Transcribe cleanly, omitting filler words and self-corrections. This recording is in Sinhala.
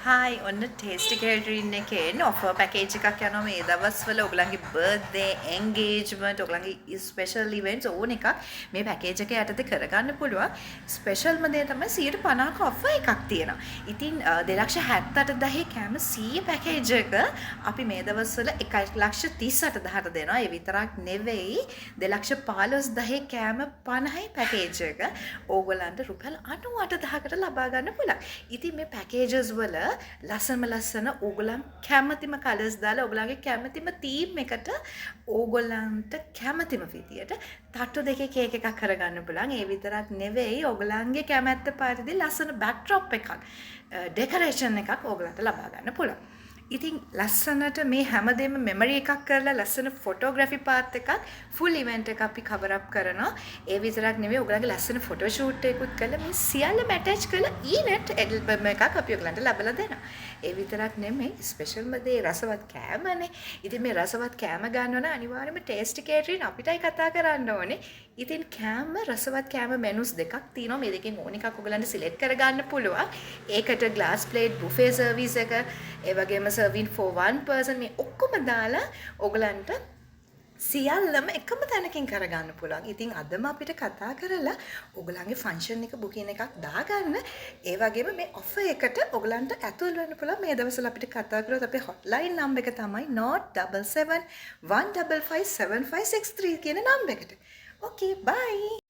හායි ඔන්න ටේස්ටි කේටරින් එකෙන් ඔෆර් පැකේජ් එකක් යනවා මේ දවස්වල ඔයගලන්ගේ බර්ත්ඩේ එන්ගේජ්මන්ට් ඔයගලන්ගේ ස්පෙෂල් ඉවෙන්ට්ස් ඕන එකක් මේ පැකේජ් එක යටතේ කරගන්න පුළුවන් ස්පෙෂල්ම දේ තමයි 150ක ඔෆර් එකක් තියෙනවා. ඉතින් 2,78,000 කෑම 100 පැකේජ් එක අපි මේ දවස්වල 1,38,000ට දෙනවා. ඒ විතරක් නෙවෙයි 2,15,000 කෑම 50යි පැකේජ් එක ඕගලන්ට රුපියල් 98,000කට ලබා ගන්න පුළුවන්. ඉතින් මේ පැකේජස් වල ලස්සන ඕගොල්ලන් කැමතිම කලර්ස් දාලා ඕගොල්ලන්ගේ කැමතිම තීම් එකට ඕගොල්ලන්ට කැමතිම විදියට තට්ටු දෙකේ කේක් එකක් කරගන්න පුළුවන්. ඒ විතරක් නෙවෙයි ඕගොල්ලන්ගේ කැමැත්ත පරිදි ලස්සන බෑක්ඩ්‍රොප් එකක් ඩෙකරේෂන් එකක් ඕගොල්ලන්ට ලබා ගන්න පුළුවන්. ඉතින් ලස්සනට මේ හැමදේම මෙමරි එකක් කරලා ලස්සන ෆොටෝග්‍රැෆි පාත් එකක් ෆුල් ඉවෙන්ට් එක අපි කවර් අප් කරනවා. ඒ විතරක් නෙවෙයි ඔයගලගේ ලස්සන ෆොටෝ ෂූට් එකකුත් කරලා මේ සියල්ලම ඇටච් කරලා ඊනෙට් ඇල්බම් එකක් අපි ඔයගලන්ට ලබලා දෙනවා. ඒ විතරක් නෙමෙයි ස්පෙෂල්ම දේ රසවත් කෑමනේ. ඉතින් මේ රසවත් කෑම ගන්න ඕන අනිවාර්යයෙන්ම ටේස්ටි කේටරින් අපිටයි කතා කරන්න ඕනේ. ඉතින් කෑම රසවත් කෑම මෙනුස් දෙකක් තියෙනවා. මේ දෙකෙන් ඕන එකක් ඔයගලන්ට සිලෙක්ට් කරගන්න පුළුවන්. ඒකට ග්ලාස් ප්ලේට් බුෆේ සර්විස් එක ඒ වගේම serving for one person මේ ඔක්කොම දාලා ඔයගලන්ට සියල්ලම එකම තැනකින් කරගන්න පුළුවන්. ඉතින් අදම අපිට කතා කරලා ඔයගලන්ගේ ෆන්ක්ෂන් එක බුකින් එකක් දාගන්න. ඒ වගේම මේ ඔෆර් එකට ඔයගලන්ට ඇතුල් වෙන්න පුළුවන්. මේ දවස්වල අපිට කතා කරලා අපේ hotline number එක තමයි 077 155 7563 කියන නම්බර් එකට. Okay, bye.